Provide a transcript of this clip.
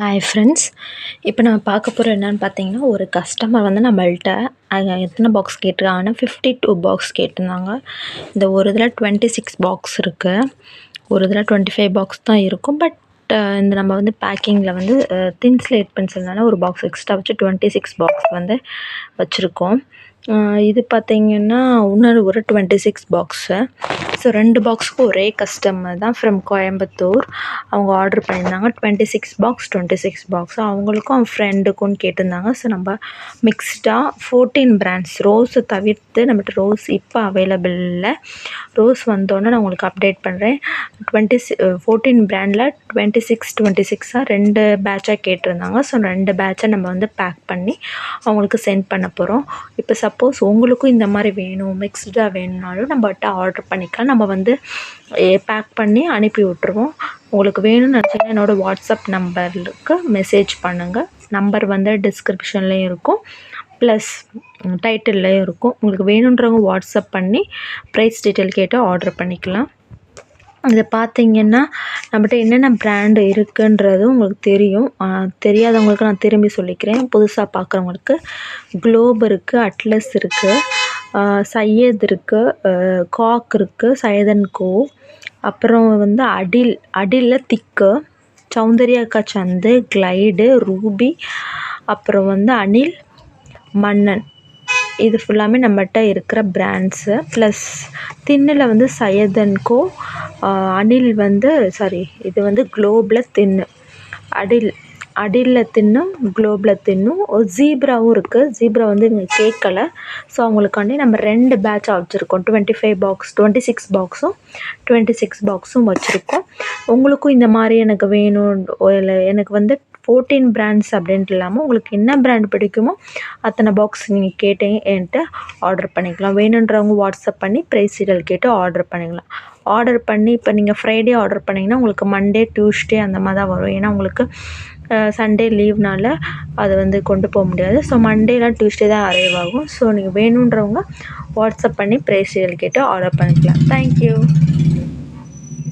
Hi friends. இப்போ நம்ம பார்க்க போகிற என்னென்னு பார்த்தீங்கன்னா, ஒரு கஸ்டமர் வந்து நம்மள்ட்ட எத்தனை பாக்ஸ் கேட்டிருக்காங்கன்னா 52 பாக்ஸ் கேட்டிருந்தாங்க. இந்த ஒரு இதில் 26 பாக்ஸ் இருக்குது. ஒரு இதில் 25 பாக்ஸ் தான் இருக்கும். பட் இந்த நம்ம வந்து பேக்கிங்கில் வந்து தின் ஸ்லேட் பென்சில்னால ஒரு பாக்ஸ் எக்ஸ்ட்ரா வச்சு 26 பாக்ஸ் வந்து வச்சுருக்கோம். இது பார்த்திங்கன்னா இன்னொரு ஒரு 26 பாக்ஸு. ஸோ 2 பாக்ஸுக்கும் ஒரே கஸ்டமர் தான் ஃப்ரம் கோயம்புத்தூர். அவங்க ஆர்டர் பண்ணியிருந்தாங்க 26 பாக்ஸ். அவங்களுக்கும் அவங்க ஃப்ரெண்டுக்கும் கேட்டிருந்தாங்க. ஸோ நம்ம மிக்ஸ்டாக 14 பிராண்ட்ஸ் ரோஸை தவிர்த்து நம்மகிட்ட ரோஸ் இப்போ அவைலபிள் இல்லை. ரோஸ் வந்தோன்னே நான் உங்களுக்கு அப்டேட் பண்ணுறேன். 14 பிராண்டில் 26 2 பேட்சாக கேட்டிருந்தாங்க. ஸோ 2 பேட்சை நம்ம வந்து பேக் பண்ணி அவங்களுக்கு சென்ட் பண்ண போகிறோம். இப்போ சப்போஸ் உங்களுக்கும் இந்த மாதிரி வேணும், மிக்ஸ்டாக வேணும்னாலும் நம்மகிட்ட ஆர்டர் பண்ணிக்கலாம். நம்ம வந்து பேக் பண்ணி அனுப்பி விட்ருவோம். உங்களுக்கு வேணும்னு நினச்சிங்கன்னா என்னோடய வாட்ஸ்அப் நம்பருக்கு மெசேஜ் பண்ணுங்கள். நம்பர் வந்து டிஸ்கிரிப்ஷன்லேயும் இருக்கும், ப்ளஸ் டைட்டில்லையும் இருக்கும். உங்களுக்கு வேணுன்றவங்க வாட்ஸ்அப் பண்ணி ப்ரைஸ் டீட்டெயில் கேட்டு ஆர்டர் பண்ணிக்கலாம். இதை பார்த்திங்கன்னா நம்மகிட்ட என்னென்ன பிராண்டு இருக்குன்றது உங்களுக்கு தெரியும். தெரியாதவங்களுக்கு நான் திரும்பி சொல்லிக்கிறேன். புதுசாக பார்க்குறவங்களுக்கு குளோப் இருக்குது, அட்லஸ் இருக்குது, சையத் இருக்குது, காக் இருக்குது, சையத் அண்ட் கோ. அப்புறம் வந்து அடிலில் திக்கு, சௌந்தர்யா சந்து, கிளைடு, ரூபி, அப்புறம் வந்து அனில், மன்னன். இது ஃபுல்லாமே நம்மகிட்ட இருக்கிற பிராண்ட்ஸு. ப்ளஸ் தின்னில் வந்து சையத் அண்ட் கோ, அனில் வந்து இது வந்து குளோபில் தின்னு, அடிலில் தின்னும், குளோபில் தின்னும். ஒரு ஜீப்ராவும் இருக்குது. ஜீப்ரா வந்து இவங்க கேட்கல. ஸோ அவங்களுக்காண்டி நம்ம 2 பேட்சாக வச்சுருக்கோம். 26 பாக்ஸும் 26 பாக்ஸும் வச்சுருக்கோம். உங்களுக்கும் இந்த மாதிரி எனக்கு வேணும், இல்லை எனக்கு வந்து 14 பிராண்ட்ஸ் அப்படின்ட்டு இல்லாமல் உங்களுக்கு என்ன பிராண்ட் பிடிக்குமோ அத்தனை பாக்ஸ் நீங்கள் கேட்டீங்க என்கிட்ட ஆர்டர் பண்ணிக்கலாம். வேணுன்றவங்க வாட்ஸ்அப் பண்ணி ப்ரைஸ் டீட்டெயில் கேட்டு ஆர்டர் பண்ணிக்கலாம். ஆர்டர் பண்ணி இப்போ நீங்கள் ஃப்ரைடே ஆர்டர் பண்ணிங்கன்னா உங்களுக்கு மண்டே, டியூஸ்டே அந்த மாதிரி தான் வரும். ஏன்னா உங்களுக்கு சண்டே லீவ்னால் அதை வந்து கொண்டு போக முடியாது. ஸோ மண்டேலாம் டியூஸ்டே தான் அரைவ் ஆகும். ஸோ நீங்கள் வேணுன்றவங்க வாட்ஸ்அப் பண்ணி ப்ரைஸ் டீட்டெயில் கேட்டு ஆர்டர் பண்ணிக்கலாம். தேங்க்யூ.